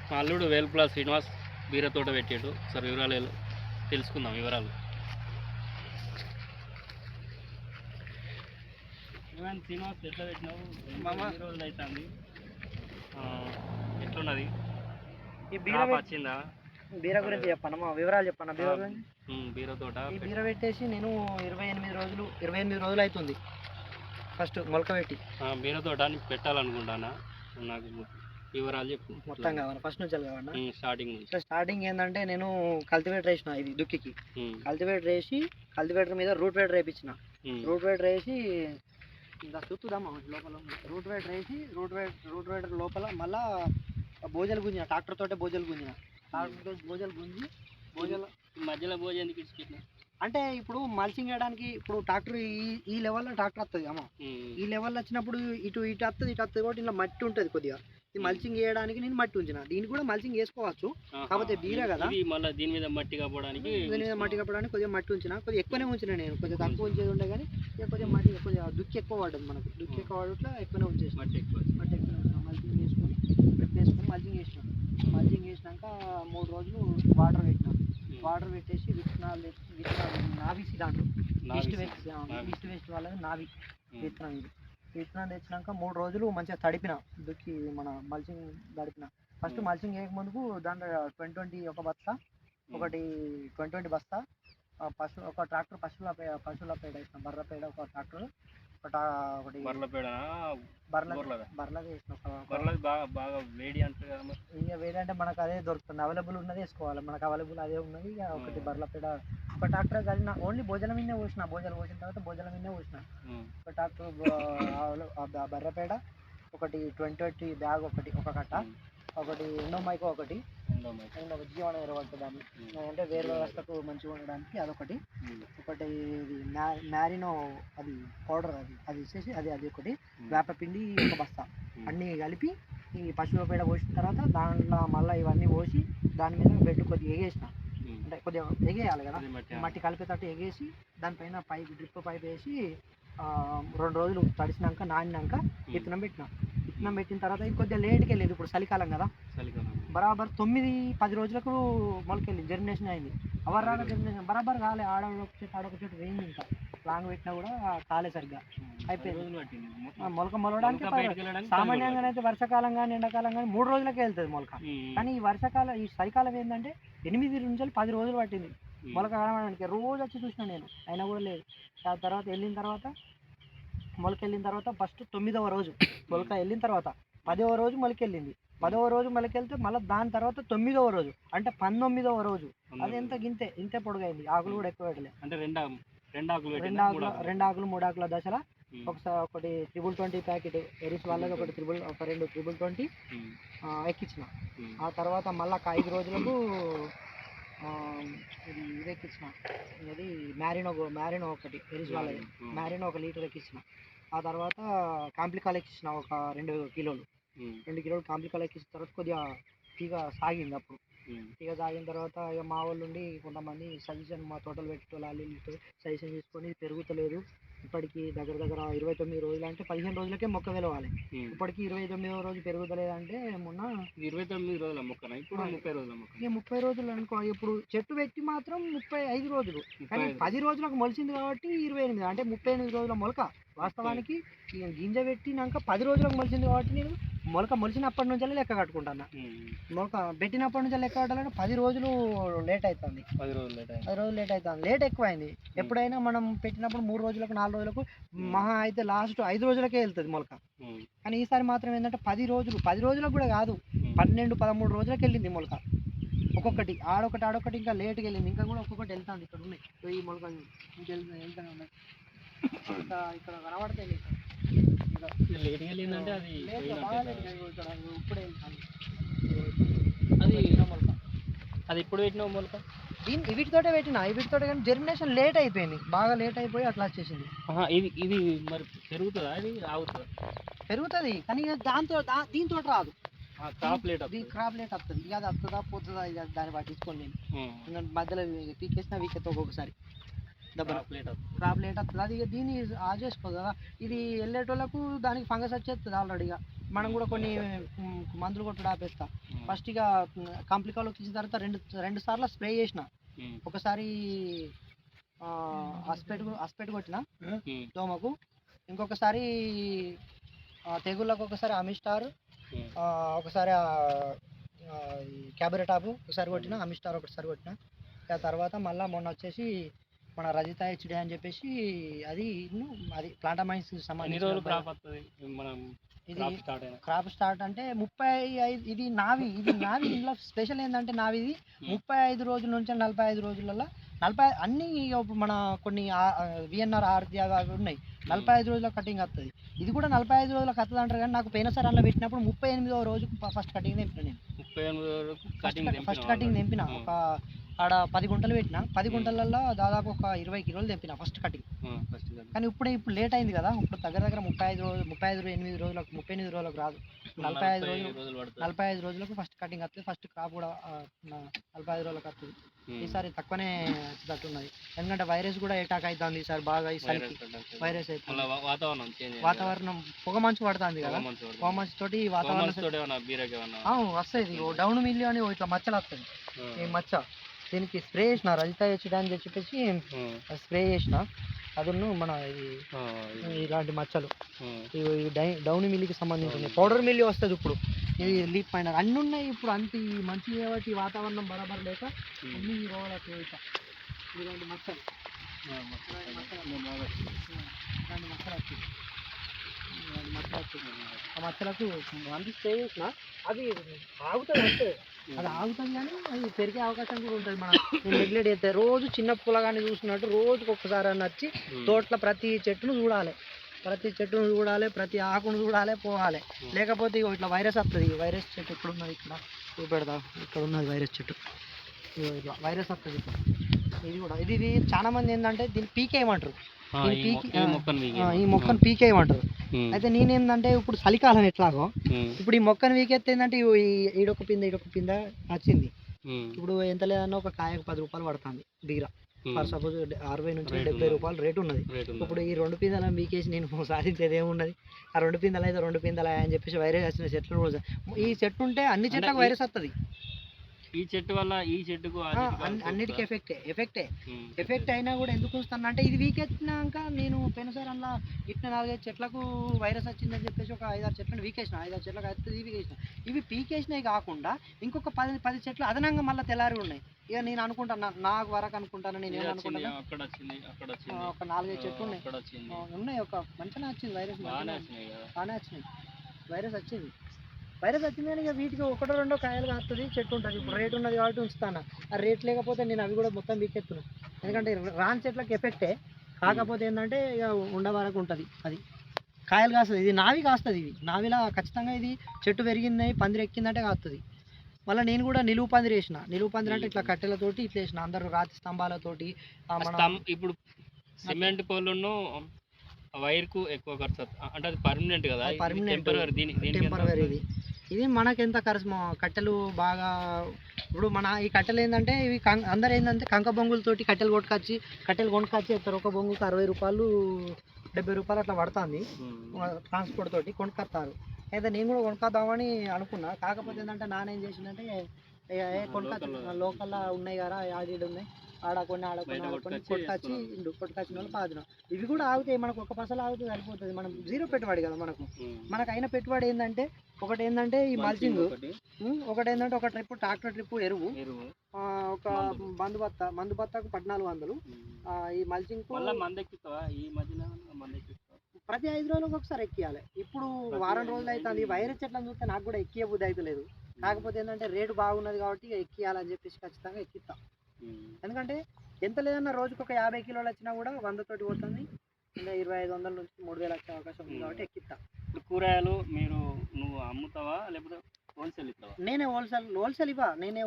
మా అల్లుడు వేల్పుల శ్రీనివాస్ బీర తోట పెట్టాడు. సార్ వివరాలు తెలుసుకుందాం వివరాలు. శ్రీనివాస్ ఎట్లా పెట్టినావు? ఎన్ని రోజులు అవుతుంది? ఎట్లున్నది? ఈ బీర వచ్చిందా? బీర గురించి చెప్పాను, మా వివరాలు చెప్పాను. బీర గురించి బీర తోట ఈ బీర పెట్టేసి నేను 28 రోజులు అవుతుంది ఫస్ట్ మొలక పెట్టి. బీర తోట పెట్టాలనుకుంటానా, నాకు వివరాలు చెప్పు. మొత్తం కావాలి, ఫస్ట్ నుంచి కావాలన్నా? స్టార్టింగ్ ఏంటంటే నేను కల్టివేటర్ వేసిన, ఇది దుక్కికి కల్టివేటర్ వేసి కల్టివేటర్ మీద రూట్ వేటర్ వేయించిన. రూట్ వేటర్ వేసి ఇంకా చూద్దామా లోపల రూట్ వేటర్ వేసి రూట్ వేటర్ లోపల మళ్ళా బోజలు గుంజిన, ట్రాక్టర్ తోటే బోజలు గుంజిన. బోజలు గుంజి మధ్యలో బోజ ఎందుకు ఇచ్చిపెట్టిన అంటే ఇప్పుడు మల్చింగ్ వేయడానికి ఇప్పుడు ట్రాక్టర్ ఈ లెవెల్లో ట్రాక్టర్ వస్తుంది అమ్మ. ఈ లెవెల్లో వచ్చినప్పుడు ఇటు వస్తుంది కాబట్టి ఇలా మట్టి ఉంటుంది కొద్దిగా. ఈ మల్చింగ్ వేయడానికి నేను మట్టి ఉంచిన, దీనికి కూడా మల్చింగ్ వేసుకోవచ్చు, కాకపోతే బీర కదా దీని మీద మట్టి కాపడానికి కొద్దిగా మట్టి ఉంచిన. కొద్దిగా ఎక్కువనే ఉంచిన, నేను కొద్దిగా తక్కువ ఉంచేది ఉండే కానీ కొద్దిగా మట్టి కొద్దిగా దుక్కి ఎక్కువ పడ్డది మనకు. దుక్కి ఎక్కువ పడట్లా ఎక్కువనే ఉంచేసి మట్టి ఎక్కువ ఉంచిన. మల్చింగ్ వేసుకొని మల్చింగ్ వేసిన. మల్చింగ్ వేసినాక 3 రోజులు వాటర్ పెట్టిన. వాటర్ పెట్టేసి విత్తనాలు నావిసి దాంట్లో ఈస్ట్ వెస్ట్ వాళ్ళది నావి విత్తనాలు తెచ్చినాక 3 రోజులు మంచిగా తడిపిన, దుక్కి మన మల్చింగ్ తడిపిన. ఫస్ట్ మల్చింగ్ వేయక దాంట్లో 20 ఒక బస్తా, ఒకటి 20 బస్తా ఒక ట్రాక్టర్ పశువుల పేడ వేసిన, బర్ర పేడ ఒక ట్రాక్టర్, ఒకటి బర్రలది వేసిన. బాగా వేడి అంటారు కదా, ఇక వేడి అంటే మనకు అదే దొరుకుతుంది, అవైలబుల్ ఉన్నది వేసుకోవాలి, మనకు అవైలబుల్ అదే ఉన్నది. ఇక ఒకటి బర్రెల పేడ ఒక ట్రాక్టర్ కలిగిన, ఓన్లీ భోజనం మీదే పోసిన, భోజనం పోసిన తర్వాత భోజనం మీదే పోసిన. ఒక ట్రాక్టర్ బర్రె పేడ, ఒకటి 20 బ్యాగ్, ఒక కట్ట, ఒకటి ఎండోమైకో, ఒకటి జీవన ఎరవడుతుంది దాన్ని, అంటే వేరు వ్యవస్థకు మంచిగా ఉండడానికి అదొకటి, ఒకటి మ్యారినో అది పౌడర్, అది ఇచ్చేసి అది ఒకటి, వేపపిండి ఒక బస్తా, అన్నీ కలిపి ఈ పశువుల పేడ పోసిన తర్వాత దాంట్లో మళ్ళీ ఇవన్నీ పోసి దాని మీద బెడ్ కొద్దిగా ఎగేసిన, అంటే కొద్దిగా ఎగేయాలి కదా, మట్టి కలిపేటట్టు ఎగేసి దానిపైన డ్రిప్ పైప్ వేసి 2 రోజులు తడిసినాక నానినాక విత్తనం పెట్టిన తర్వాత ఇది కొద్దిగా లేట్కి వెళ్ళింది. ఇప్పుడు చలికాలం కదా, బరాబర్ 9-10 రోజులకు మొలకెళ్ళింది, జర్మినేషన్ అయింది. అవర్రాగా జర్మినేషన్ బరాబర్ కాలే, ఆడొక చెట్టు వేయింది, ఇంకా లాంగ్ పెట్టినా కూడా కాలే సరిగ్గా అయిపోయింది. మొలక మొలవడానికి సామాన్యంగా అయితే వర్షాకాలం కానీ ఎండాకాలం కానీ 3 రోజులకే వెళ్తుంది మొలక, కానీ ఈ చలికాలం ఏంటంటే 8 నుంచి 10 రోజులు పట్టింది మొలక కనబడడానికి. రోజు వచ్చి చూసినా నేను, అయినా కూడా లేదు. ఆ తర్వాత మొలక వెళ్ళిన తర్వాత ఫస్ట్ 9వ రోజు మొలక వెళ్ళిన తర్వాత 10వ రోజు మొలకెళ్ళింది. 10వ రోజు మొలకెళ్తే మళ్ళీ దాని తర్వాత 9వ రోజు అంటే 19వ రోజు అది ఇంతే పొడుగైంది. ఆకులు కూడా ఎక్కువ పెట్టలేదు, అంటే 2 ఆకులు 3 ఆకుల దశల ఒకటి 20 ప్యాకెట్ ఎరిస్ వాళ్ళది, ఒక 2 20 ఎక్కించిన. ఆ తర్వాత మళ్ళీ 5 రోజులకు ఇది ఎక్కించిన, ఇది మ్యారినో ఒకటి ఎరిస్ వాళ్ళది, మ్యారినో 1 లీటర్ ఎక్కించిన. ఆ తర్వాత కాంప్లికాల్ ఎక్కించిన ఒక 2 కిలోలు కాంప్లికాల్ ఎక్కించిన తర్వాత కొద్దిగా తీగ సాగింది. అప్పుడు తీగ సాగిన తర్వాత ఇక మా వాళ్ళు ఉండి కొంతమంది సజెషన్, మా తోటలు పెట్టేటోళ్ళు సజెషన్ తీసుకొని పెరుగుతలేదు, ఇప్పటికి దగ్గర 29 రోజులు అంటే 15 రోజులకే మొక్క వెలవాలి, ఇప్పటికి 29వ రోజు పెరుగుతలేదంటే మొన్న 29 రోజుల మొక్కన ఇప్పుడు 30 రోజుల మొక్క. ఇక 30 రోజులు అనుకో, ఇప్పుడు చెట్టు పెట్టి మాత్రం 35 రోజులు, కానీ 10 రోజులకు మొలిచింది కాబట్టి 28, అంటే 38 రోజుల మొలక. వాస్తవానికి గింజ పెట్టినాక 10 రోజులకు మొలిచింది కాబట్టి నేను మొలక మొలిచినప్పటి నుంచే లెక్క కట్టుకుంటాను. మొలక పెట్టినప్పటి నుంచి లెక్క కట్టాలంటే 10 రోజులు లేట్ అవుతుంది. 10 రోజులు లేట్ అవుతుంది, లేట్ ఎక్కువైంది. ఎప్పుడైనా మనం పెట్టినప్పుడు 3 రోజులకు 4 రోజులకు మహా అయితే లాస్ట్ 5 రోజులకే వెళ్తుంది మొలక, కానీ ఈసారి మాత్రం ఏంటంటే 10 రోజులకు కూడా కాదు, 12-13 రోజులకు వెళ్ళింది మొలక. ఒక్కొక్కటి ఆడొకటి ఇంకా లేట్కి వెళ్ళింది, ఇంకా కూడా ఒక్కొక్కటి వెళ్తుంది. ఇక్కడ ఉన్నాయి ఈ మొలక వెళ్తూనే ఉన్నాయి, ఇక్కడ కనబడతాయి. లేట్గా వెళ్ళిందంటే అది ఇప్పుడే వెళ్తాను, అది ఇప్పుడు పెట్టిన మొలక వీటితోటే కానీ జర్మినేషన్ లేట్ అయిపోయింది, బాగా లేట్ అయిపోయి అట్లా వచ్చేసింది. ఇది మరి పెరుగుతుందా, అది ఆగుతుందా? పెరుగుతుంది, కానీ దీంతో రాదు, క్రాప్ లేట్ వస్తుంది. ఇక అది వస్తుందా పోతుందా, ఇక దాన్ని పట్టించుకోండి నేను మధ్యలో పీకేసిన వీకెత్తా ఒక్కొక్కసారి. దెబ్బ ప్లేట్ క్రాప్ లేట్ వస్తుంది. అది ఇక దీన్ని చేసుకోదు కదా. ఇది వెళ్ళేటోళ్ళకు దానికి ఫంగస్ వచ్చేస్తుంది ఆల్రెడీగా. మనం కూడా కొన్ని మందులు కొట్టడం ఆపేస్తా. ఫస్ట్ ఇక కంప్లీకాలోకి తీసిన తర్వాత రెండు సార్లు స్ప్రే చేసిన. ఒకసారి అస్పెట్ కొట్టిన దోమకు, ఇంకొకసారి తెగుళ్ళకు ఒకసారి అమిస్టార్, ఒకసారి క్యాబరెటాపు ఒకసారి కొట్టిన, అమిస్టార్ ఒకసారి కొట్టిన. ఆ తర్వాత మళ్ళీ మొన్న వచ్చేసి మన రజిత హెచ్డి అని చెప్పేసి అది ప్లాంటమైన్స్ సంబంధించిన ఇది క్రాప్ స్టార్ట్ అంటే 35 ఇది నావి ఇందులో స్పెషల్ ఏంటంటే నావిది 35 రోజుల నుంచి 45 రోజులలో 40 అన్ని మన కొన్ని విఎన్ఆర్ ఆర్ది అవి ఉన్నాయి. 45 రోజుల కటింగ్ వస్తుంది. ఇది కూడా 45 రోజులకు వస్తుంది అంటారు కానీ నాకు పోయినసారి అందులో పెట్టినప్పుడు 38వ రోజుకు ఫస్ట్ కటింగ్ తెంపిన. నేను ఫస్ట్ కటింగ్ తెంపిన. ఒక ఆడ 10 గుంటలు పెట్టిన. 10 గుంటలలో దాదాపు ఒక 20 కిలోలు తెంపిన ఫస్ట్ కటింగ్. కానీ ఇప్పుడు లేట్ అయింది కదా. ఇప్పుడు దగ్గర 38 రోజులకు 38 రోజులకు రాదు, 45 రోజులకు ఫస్ట్ కటింగ్ వస్తుంది. ఫస్ట్ క్రాప్ కూడా 45 రోజులకు వస్తుంది. ఈసారి తక్కువనే వచ్చేటట్టున్నది, ఎందుకంటే వైరస్ కూడా అటాక్ అవుతుంది ఈసారి బాగా. ఈసారి వైరస్ అవుతుంది, వాతావరణం పొగ మంచు పడుతుంది కదా. పొగ మంచు తోటి వాతావరణం వస్తుంది. డౌన్ మిల్లి అని ఇట్లా మచ్చలు వస్తుంది. ఈ మచ్చ దీనికి స్ప్రే చేసిన, రజిత హెచ్డి అని చెప్పేసి స్ప్రే చేసిన. అదును మన ఇలాంటి మచ్చలు డౌన్ మిల్లికి సంబంధించింది. పౌడర్ మిల్లి వస్తుంది ఇప్పుడు. ఇది లీప్ పైన అన్నీ ఉన్నాయి ఇప్పుడు. అంత మంచి కాబట్టి వాతావరణం బరాబర్ లేక అన్ని రోగాలకు ఇలాంటి మచ్చలు ఆ మచ్చలకు మంది స్ప్రే చేసిన. అది ఆగుతుంది అంతే, అది ఆగుతుంది కానీ అది పెరిగే అవకాశం కూడా ఉంటుంది. మనం నెగ్లెక్ట్ చేస్తే రోజు చిన్న పులగాన్ని చూసినట్టు రోజుకి ఒక్కసారి అని వచ్చి తోటలో ప్రతి చెట్టును చూడాలి, ప్రతి ఆకును చూడాలి, పోవాలి. లేకపోతే ఇట్లా వైరస్ వస్తుంది. వైరస్ చెట్టు ఇక్కడ ఉన్నది, ఇక్కడ చూపెడతా. ఇక్కడ ఉన్నది వైరస్ చెట్టు. ఇట్లా వైరస్ వస్తుంది. ఇది కూడా ఇది చాలా మంది ఏంటంటే దీన్ని పీకేయమంటారు. ఈ మొక్కను పీకేయమంటారు. అయితే నేనేందంటే ఇప్పుడు చలికాలం ఎట్లాగో ఇప్పుడు ఈ మొక్కను వీకెత్తే ఏంటంటే ఈడొక పింద వచ్చింది. ఇప్పుడు ఎంత లేదన్నా ఒక కాయకు 10 రూపాయలు పడుతుంది బీర. ఫర్ సపోజ్ 60 నుంచి 70 రూపాయలు రేటు ఉన్నది. ఇప్పుడు ఈ 2 పిందెల మీకేసి నేను సాధించేది ఏమున్నది. ఆ 2 పిందెలు అయితే 2 పిందెలు అని చెప్పేసి వైరస్ వచ్చిన చెట్లు. ఈ చెట్టు ఉంటే అన్ని చెట్లకు వైరస్ వస్తుంది. ఈ చెట్టు వల్ల ఈ చెట్టుకు అన్నిటికీ ఎఫెక్ట్ అయినా కూడా ఎందుకు వస్తాను అంటే ఇది వీకెత్తినాక నేను పోయినసారి అలా ఇట్లా 4-5 చెట్లకు వైరస్ వచ్చిందని చెప్పేసి ఒక 5-6 చెట్లను వీకేసిన. 5-6 చెట్లకు అయితే వీకేసిన. ఇవి పీకేసినవి కాకుండా ఇంకొక 10 చెట్లు అదనంగా మళ్ళీ తెల్లారి ఉన్నాయి. ఇక నేను అనుకుంటాను, నాకు వరకు అనుకుంటాను, నేను ఏమనుకుంటాను, ఒక 4-5 చెట్లు ఉన్నాయి. ఒక మంచిగా వచ్చింది వైరస్, బాగానే వచ్చినాయి. వైరస్ వచ్చింది కానీ ఇక వీటికి 1-2 కాయలు కాస్తుంది, చెట్టు ఉంటుంది. ఇప్పుడు రేటు ఉన్నది కాబట్టి ఉంచుతాను. ఆ రేట్ లేకపోతే నేను అవి కూడా మొత్తం వీకెత్తున్నాను. ఎందుకంటే రాని చెట్లకు ఎఫెక్టే, కాకపోతే ఏంటంటే ఇక వరకు ఉంటుంది. అది కాయలు కాస్తుంది. ఇది నావి కాస్తుంది. ఇది నావిలా ఖచ్చితంగా ఇది చెట్టు పెరిగింది పందిరి ఎక్కిందంటే కాస్తుంది. మళ్ళీ నేను కూడా నిలువు పందిరి వేసిన. నిలువు పందిరి అంటే ఇట్లా కట్టెలతోటి ఇట్లా వేసిన, అందరూ రాతి స్తంభాలతోటి. ఇప్పుడు సిమెంట్ పోలును వైర్కు ఎక్కువ ఖర్చు అంటే అది పర్మనెంట్ కదా, టెంపరరీ. ఇది మనకి ఎంత ఖర్చు, కట్టెలు బాగా. ఇప్పుడు మన ఈ కట్టెలు ఏంటంటే ఇవి అందరు ఏంటంటే కంక బొంగులతోటి కట్టెలు కొనుక్కొచ్చి ఇస్తారు. ఒక బొంగుకు 60 రూపాయలు 70 రూపాయలు అట్లా పడుతుంది. ట్రాన్స్పోర్ట్ తోటి కొనుక్కొస్తారు. అయితే నేను కూడా కొనుక్కొద్దామని అనుకున్నా. కాకపోతే ఏంటంటే నానేం చేసిందంటే లోకల్లో ఉన్నాయి కదా, యాడీలు ఉన్నాయి, ఆడ కొన్ని కొట్టుకొచ్చిన వాళ్ళు పాదిన. ఇవి కూడా ఆగుతాయి. మనకు ఒక పసలు ఆగితే సరిపోతుంది. మనం జీరో పెట్టుబడి కదా మనకు అయిన పెట్టుబడి ఏంటంటే ఒకటి ఏంటంటే ఈ మల్చింగ్, ఒకటి ఏంటంటే ఒక ట్రాక్టర్ ట్రిప్ ఎరువు, ఒక మందు బత్తకు 1400. ఈ మల్చింగ్ ప్రతి 5 రోజులకు ఒకసారి ఎక్కియాలి. ఇప్పుడు వారం రోజులు అవుతుంది. వైరస్ చెట్లను చూస్తే నాకు కూడా ఎక్కియే బుద్ధి అయితే లేదు. కాకపోతే ఏంటంటే రేటు బాగున్నది కాబట్టి ఎక్కియాలని చెప్పేసి ఖచ్చితంగా ఎక్కిస్తాం. ఎందుకంటే ఎంత లేదన్నా రోజుకు ఒక 50 కిలోలు వచ్చినా కూడా 100 తోటి పోతుంది. ఇంకా 2500 నుంచి 3000 వచ్చే అవకాశం ఉంది కాబట్టి ఎక్కిస్తా. కూరగాయలు నువ్వు అమ్ముతావా లేకపోతే హోల్సేల్ ఇస్తావా? నేనే హోల్సేల్ ఇవ్వ. నేనే